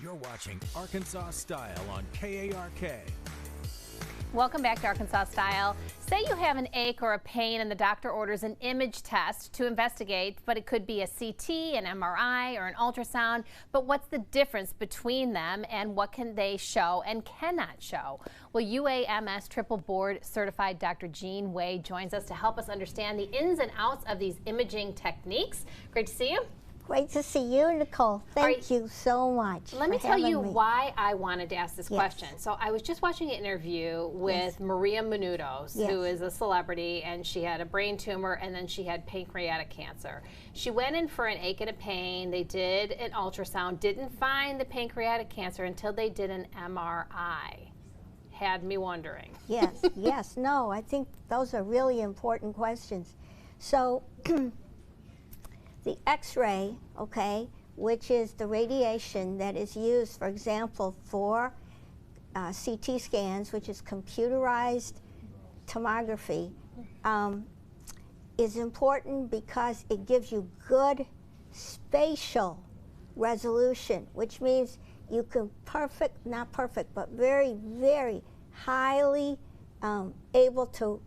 You're watching Arkansas Style on KARK. Welcome back to Arkansas Style. Say you have an ache or a pain and the doctor orders an image test to investigate, but it could be a CT, an MRI, or an ultrasound. But what's the difference between them and what can they show and cannot show? Well, UAMS triple board certified Dr. Jeanne Wei joins us to help us understand the ins and outs of these imaging techniques. Great to see you. Great to see you, Nicole. Thank you so much. Let me tell you why I wanted to ask this question. So I was just watching an interview with Maria Menounos, who is a celebrity, and she had a brain tumor and then she had pancreatic cancer. She went in for an ache and a pain. They did an ultrasound, didn't find the pancreatic cancer until they did an MRI. Had me wondering. Yes, no, I think those are really important questions. So the X-ray, okay, which is the radiation that is used, for example, for CT scans, which is computerized tomography, is important because it gives you good spatial resolution, which means you can not perfect, but very, very highly able to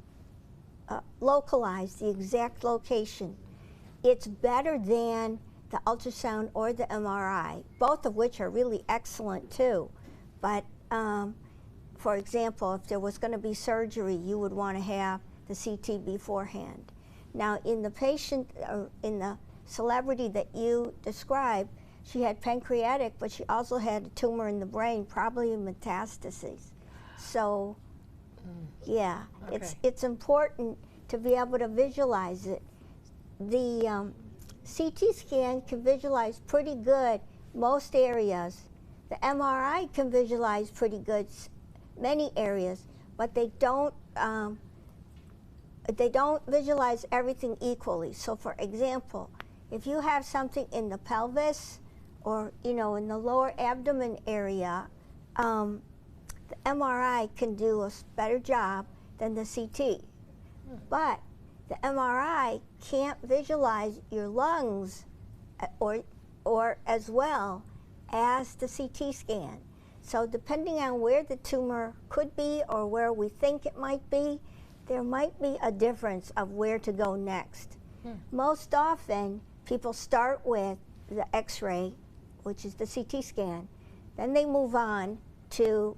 localize the exact location. It's better than the ultrasound or the MRI, both of which are really excellent too. But for example, if there was going to be surgery, you would want to have the CT beforehand. Now, in the patient, in the celebrity that you described, she had pancreatic, but she also had a tumor in the brain, probably metastases. So, yeah, it's important to be able to visualize it. The CT scan can visualize pretty good most areas. The MRI can visualize pretty good many areas, but they don't visualize everything equally. So, for example, if you have something in the pelvis or in the lower abdomen area, the MRI can do a better job than the CT. But the MRI can't visualize your lungs or as well as the CT scan. So depending on where the tumor could be or where we think it might be, there might be a difference of where to go next. Most often, people start with the X-ray, which is the CT scan. Then they move on to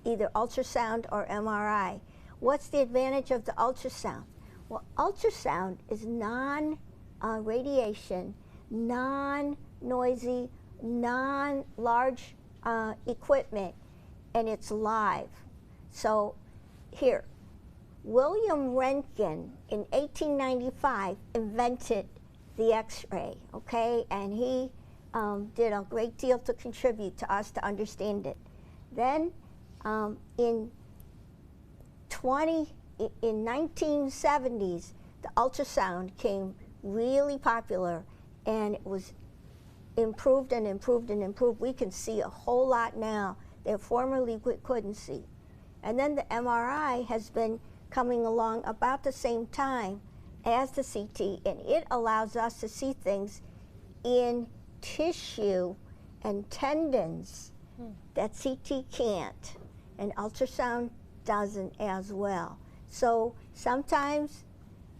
either ultrasound or MRI. What's the advantage of the ultrasound? Well, ultrasound is non-radiation, non-noisy, non-large equipment, and it's live. So here, William Röntgen in 1895 invented the X-ray, okay? And he did a great deal to contribute to us to understand it. Then in 1970s, the ultrasound came really popular, and it was improved and improved and improved. We can see a whole lot now that formerly we couldn't see. And then the MRI has been coming along about the same time as the CT, and it allows us to see things in tissue and tendons that CT can't, and ultrasound doesn't as well. So sometimes,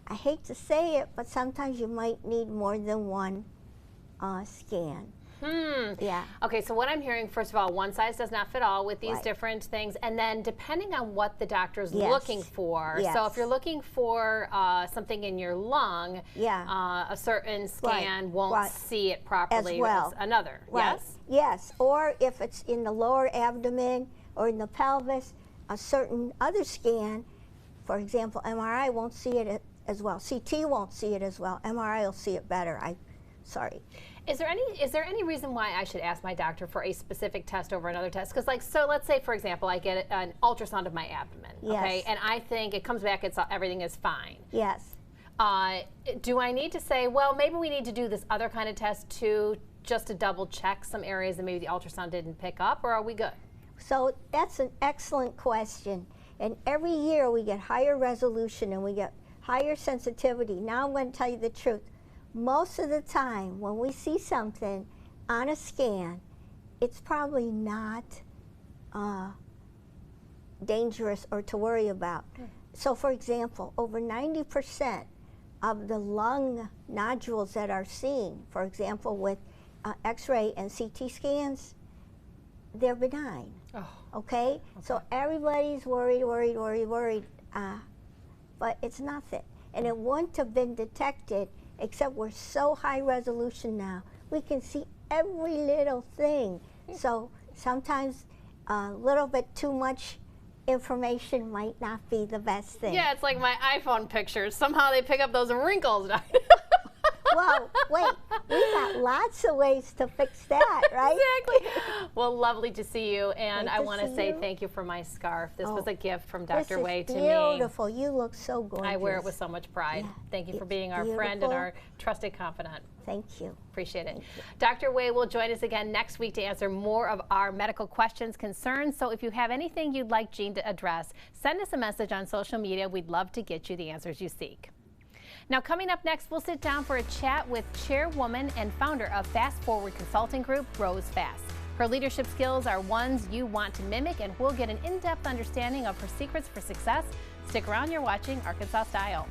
I hate to say it, but sometimes you might need more than one scan. Yeah. Okay, so what I'm hearing, first of all, one size does not fit all with these different things, and then depending on what the doctor's looking for. So if you're looking for something in your lung, a certain scan won't see it properly. As well. Another, yes? Yes, or if it's in the lower abdomen or in the pelvis, a certain other scan, for example, MRI won't see it as well. CT won't see it as well. MRI will see it better. Sorry. Is there any reason why I should ask my doctor for a specific test over another test? Because so let's say, for example, I get an ultrasound of my abdomen, okay, and I think it comes back, everything is fine. Yes. Do I need to say, well, maybe we need to do this other kind of test too, just to double check some areas that maybe the ultrasound didn't pick up, or are we good? So that's an excellent question. And every year we get higher resolution and we get higher sensitivity. Now I'm going to tell you the truth. Most of the time when we see something on a scan, it's probably not dangerous or to worry about. So for example, over 90% of the lung nodules that are seen, for example with X-ray and CT scans, they're benign. Oh, okay? So everybody's worried, but it's nothing. And it wouldn't have been detected, except we're so high resolution now. We can see every little thing. So sometimes a little bit too much information might not be the best thing. yeah, it's like my iPhone pictures. Somehow they pick up those wrinkles. Well, wait, we've got lots of ways to fix that, right? Exactly. Well, lovely to see you, and I want to say you. thank you for my scarf. This was a gift from Dr. Wei to me. This is beautiful. You look so gorgeous. I wear it with so much pride. Yeah, thank you for it's being our friend and our trusted confidant. Thank you. Appreciate it. Dr. Wei will join us again next week to answer more of our medical questions, concerns. So if you have anything you'd like Jeanne to address, send us a message on social media. We'd love to get you the answers you seek. Now, coming up next, we'll sit down for a chat with chairwoman and founder of Fast Forward Consulting Group, Rose Fast. Her leadership skills are ones you want to mimic, and we'll get an in-depth understanding of her secrets for success. Stick around, you're watching Arkansas Style.